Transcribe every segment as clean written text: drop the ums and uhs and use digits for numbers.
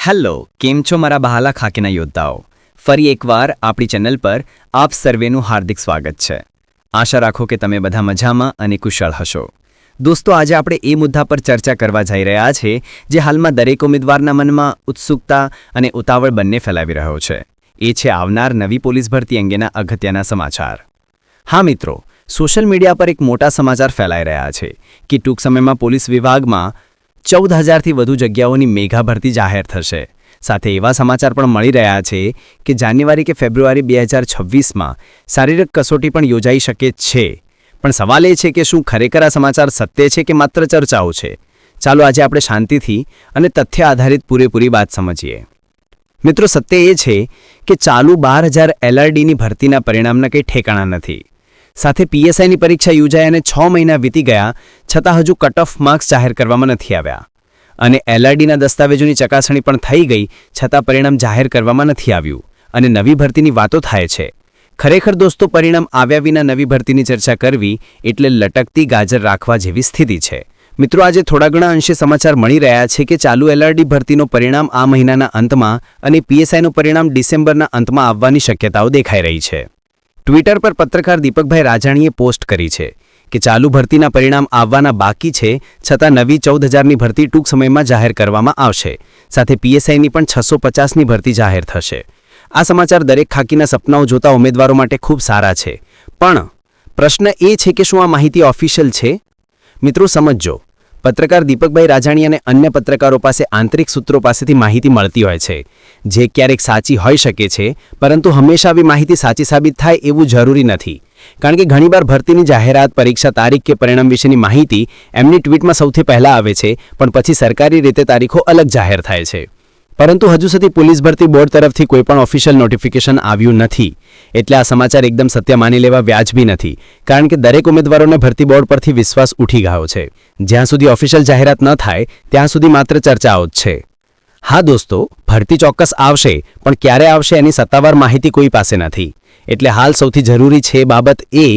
Hello, કેમ છો મારા બહાલા ખાકીના યોદ્ધાઓ? ફરી એકવાર આપણી ચેનલ પર આપ સર્વેનું હાર્દિક સ્વાગત છે. આશા રાખો કે તમે બધા મજામાં અને કુશળ હશો. દોસ્તો, આજે આપણે એ મુદ્દા પર ચર્ચા કરવા જઈ રહ્યા છે જે હાલમાં દરેક ઉમેદવારના મનમાં ઉત્સુકતા અને ઉતાવળ બંને ફેલાવી રહ્યો છે. એ છે આવનાર નવી પોલીસ ભરતી અંગેના અગત્યના સમાચાર. હા મિત્રો, સોશિયલ મીડિયા પર એક મોટા સમાચાર ફેલાઈ રહ્યા છે કે ટૂંક સમયમાં પોલીસ વિભાગમાં 14,000થી વધુ જગ્યાઓની મેગા ભરતી જાહેર થશે. સાથે એવા સમાચાર પણ મળી રહ્યા છે કે જાન્યુઆરી કે ફેબ્રુઆરી 2026માં શારીરિક કસોટી પણ યોજાઈ શકે છે. પણ સવાલ એ છે કે શું ખરેખર આ સમાચાર સત્ય છે કે માત્ર ચર્ચાઓ છે? ચાલો આજે આપણે શાંતિથી અને તથ્ય આધારિત પૂરેપૂરી વાત સમજીએ. મિત્રો, સત્ય એ છે કે ચાલુ 12,000 LRDની ભરતીના પરિણામના કંઈ ઠેકાણા નથી. સાથે PSIની પરીક્ષા યોજાઈ અને 6 મહિના વીતી ગયા છતાં હજુ કટ ઓફ માર્ક્સ જાહેર કરવામાં નથી આવ્યા. અને LRDના દસ્તાવેજોની ચકાસણી પણ થઈ ગઈ છતાં પરિણામ જાહેર કરવામાં નથી આવ્યું અને નવી ભરતીની વાતો થાય છે. ખરેખર દોસ્તો, પરિણામ આવ્યા વિના નવી ભરતીની ચર્ચા કરવી એટલે લટકતી ગાજર રાખવા જેવી સ્થિતિ છે. મિત્રો, આજે થોડા ઘણા અંશે સમાચાર મળી રહ્યા છે કે ચાલુ LRD ભરતીનું પરિણામ આ મહિનાના અંતમાં અને PSIનું પરિણામ ડિસેમ્બરના અંતમાં આવવાની શક્યતાઓ દેખાઈ રહી છે. ટ્વિટર પર પત્રકાર દીપકભાઈ રાજાણીએ પોસ્ટ કરી છે કે ચાલુ ભરતીના પરિણામ આવવાના બાકી છે છતાં નવી 14,000ની ભરતી ટૂંક સમયમાં જાહેર કરવામાં આવશે. સાથે PSIની પણ 650ની ભરતી જાહેર થશે. આ સમાચાર દરેક ખાકીના સપનાઓ જોતા ઉમેદવારો માટે ખૂબ સારા છે. પણ પ્રશ્ન એ છે કે શું આ માહિતી ઓફિશિયલ છે? મિત્રો સમજો, પત્રકાર દીપકભાઈ રાજાણી અને અન્ય પત્રકારો પાસે આંતરિક સૂત્રો પાસેથી માહિતી મળતી હોય છે જે ક્યારેક સાચી હોઈ શકે છે, પરંતુ હંમેશા આવી માહિતી સાચી સાબિત થાય એવું જરૂરી નથી. કારણ કે ઘણીવાર ભરતીની જાહેરાત, પરીક્ષા તારીખ કે પરિણામ વિશેની માહિતી એમની ટ્વીટમાં સૌથી પહેલાં આવે છે, પણ પછી સરકારી રીતે તારીખો અલગ જાહેર થાય છે. પરંતુ હજુ સુધી પોલીસ ભરતી બોર્ડ તરફથી કોઈપણ ઓફિશિયલ નોટિફિકેશન આવ્યું નથી. એટલે આ સમાચાર એકદમ સત્ય માની લેવા વ્યાજબી નથી, કારણ કે દરેક ઉમેદવારોને ભરતી બોર્ડ પરથી વિશ્વાસ ઉઠી ગયો છે. જ્યાં સુધી ઓફિશિયલ જાહેરાત ન થાય ત્યાં સુધી માત્ર ચર્ચાઓ જ છે. હા દોસ્તો, ભરતી ચોક્કસ આવશે, પણ ક્યારે આવશે એની સત્તાવાર માહિતી કોઈ પાસે નથી. એટલે હાલ સૌથી જરૂરી છે બાબત એ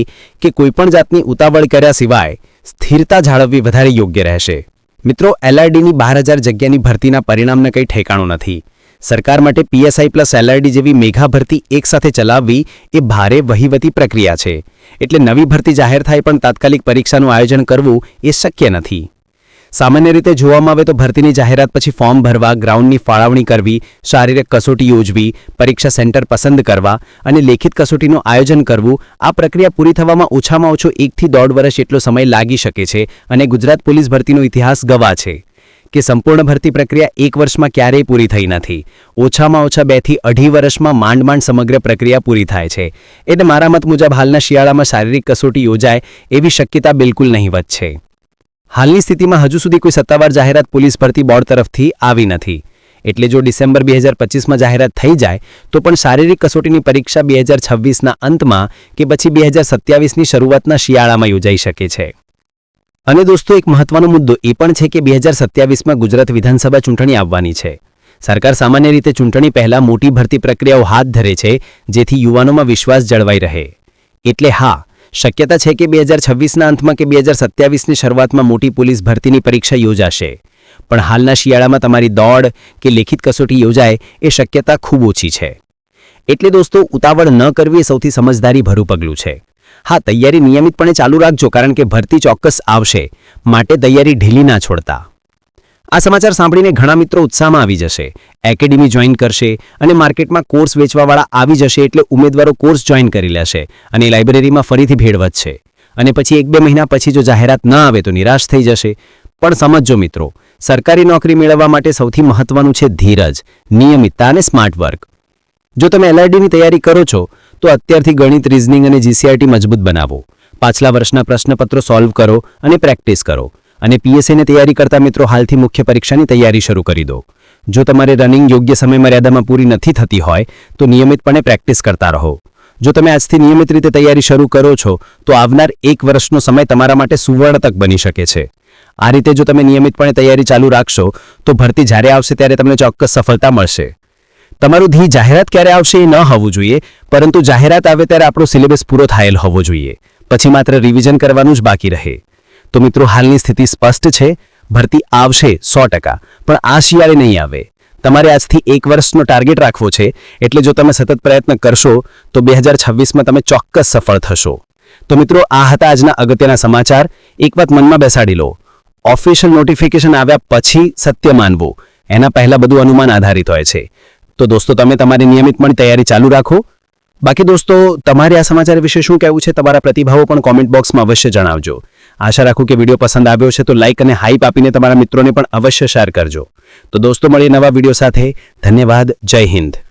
કે કોઈપણ જાતની ઉતાવળ કર્યા સિવાય સ્થિરતા જાળવવી વધારે યોગ્ય રહેશે. મિત્રો, LRDની 12,000 જગ્યાની ભરતીના પરિણામને કંઈ ઠેકાણું નથી. સરકાર માટે PSI પ્લસ LRD જેવી મેઘા ભરતી એકસાથે ચલાવવી એ ભારે વહીવટી પ્રક્રિયા છે. એટલે નવી ભરતી જાહેર થાય પણ તાત્કાલિક પરીક્ષાનું આયોજન કરવું એ શક્ય નથી. સામાન્ય રીતે જોવામાં આવે તો ભરતીની જાહેરાત પછી ફોર્મ ભરવા, ગ્રાઉન્ડની ફાળવણી કરવી, શારીરિક કસોટી યોજવી, પરીક્ષા સેન્ટર પસંદ કરવા અને લેખિત કસોટીનું આયોજન કરવું, આ પ્રક્રિયા પૂરી થવામાં ઓછામાં ઓછો 1 થી 1.5 વર્ષ એટલો સમય લાગી શકે છે. અને ગુજરાત પોલીસ ભરતીનો ઇતિહાસ ગવાહ છે કે સંપૂર્ણ ભરતી પ્રક્રિયા 1 વર્ષમાં ક્યારેય પૂરી થઈ નથી. ઓછામાં ઓછા 2 થી 2.5 વર્ષમાં માંડ સમગ્ર પ્રક્રિયા પૂરી થાય છે. એટલે મારા મત મુજબ હાલના શિયાળામાં શારીરિક કસોટી યોજાય એવી શક્યતા બિલકુલ નહીવત છે. હાલની સ્થિતિમાં હજુ સુધી કોઈ સત્તાવાર જાહેરાત પોલીસ ભરતી બોર્ડ તરફથી આવી નથી. એટલે જો ડિસેમ્બર 2025માં જાહેરાત થઈ જાય તો પણ શારીરિક કસોટીની પરીક્ષા 2026ના અંતમાં કે પછી 2027ની શરૂઆતના શિયાળામાં યોજાઈ શકે છે. અને દોસ્તો, એક મહત્વનો મુદ્દો એ પણ છે કે 2027માં ગુજરાત વિધાનસભા ચૂંટણી આવવાની છે. સરકાર સામાન્ય રીતે ચૂંટણી પહેલા મોટી ભરતી પ્રક્રિયાઓ હાથ ધરે છે જેથી યુવાનોમાં વિશ્વાસ જળવાઈ રહે. એટલે હા, શક્યતા છે કે 2026ના અંતમાં કે 2027ની શરૂઆતમાં મોટી પોલીસ ભરતીની પરીક્ષા યોજાશે. પણ હાલના શિયાળામાં તમારી દોડ કે લેખિત કસોટી યોજાય એ શક્યતા ખૂબ ઓછી છે. એટલે દોસ્તો, ઉતાવળ ન કરવી એ સૌથી સમજદારી ભરું પગલું છે. હા, તૈયારી નિયમિતપણે ચાલુ રાખજો, કારણ કે ભરતી ચોક્કસ આવશે, માટે તૈયારી ઢીલી ના છોડતા. આ સમાચાર સાંભળીને ઘણા મિત્રો ઉત્સાહમાં આવી જશે, એકેડેમી જોઈન કરશે અને માર્કેટમાં કોર્સ વેચવાવાળા આવી જશે. એટલે ઉમેદવારો કોર્સ જોઈન કરી લેશે અને લાઇબ્રેરીમાં ફરીથી ભીડ વધશે. અને પછી 1-2 મહિના પછી જો જાહેરાત ન આવે તો નિરાશ થઈ જશે. પણ સમજો મિત્રો, સરકારી નોકરી મેળવવા માટે સૌથી મહત્વનું છે ધીરજ, નિયમિતતા અને સ્માર્ટ વર્ક. જો તમે LRDની તૈયારી કરો છો તો અત્યારથી ગણિત, રિઝનિંગ અને GCRT મજબૂત બનાવો. પાછલા વર્ષના પ્રશ્નપત્રો સોલ્વ કરો અને પ્રેક્ટિસ કરો. અને PSIની તૈયારી કરતા મિત્રો હાલથી મુખ્ય પરીક્ષાની તૈયારી શરૂ કરી દો. જો તમારે રનિંગ યોગ્ય સમય મર્યાદામાં પૂરી નથી થતી હોય તો નિયમિતપણે પ્રેક્ટિસ કરતા રહો. જો તમે આજથી નિયમિત રીતે તૈયારી શરૂ કરો છો તો આવનાર 1 વર્ષનો સમય તમારા માટે સુવર્ણ તક બની શકે છે. આ રીતે જો તમે નિયમિતપણે તૈયારી ચાલુ રાખશો તો ભરતી જ્યારે આવશે ત્યારે તમને ચોક્કસ સફળતા મળશે. તમારું ધી જાહેરાત ક્યારે આવશે એ ન હોવું જોઈએ, પરંતુ જાહેરાત આવે ત્યારે આપણો સિલેબસ પૂરો થયેલ હોવો જોઈએ. પછી માત્ર રિવિઝન કરવાનું જ બાકી રહે. તો મિત્રો, હાલની સ્થિતિ સ્પષ્ટ છે. ભરતી આવશે 100%, પણ આ શિયાળે નહીં આવે. તમારે આજથી 1 વર્ષનો ટાર્ગેટ રાખવો છે, એટલે જો તમે સતત પ્રયત્ન કરશો તો 2026માં તમે ચોક્કસ સફળ થશો. તો મિત્રો, આ હતા આજના અગત્યના સમાચાર. એક વાત મનમાં બેસાડી લો, ઓફિશિયલ નોટિફિકેશન આવ્યા પછી સત્ય માનવું, એના પહેલા બધું અનુમાન આધારિત હોય છે. તો દોસ્તો, તમે તમારી નિયમિતપણે તૈયારી ચાલુ રાખો. બાકી દોસ્તો, તમારે આ સમાચાર વિશે શું કહેવું છે, તમારા પ્રતિભાવો પણ કોમેન્ટ બોક્સમાં અવશ્ય જણાવજો. આશા રાખું કે વિડીયો પસંદ આવ્યો છે તો લાઇક અને હાઇપ આપીને તમારા મિત્રોને પણ અવશ્ય શેર કરજો. તો દોસ્તો, મળીએ નવા વિડીયો સાથે. ધન્યવાદ. જય હિન્દ.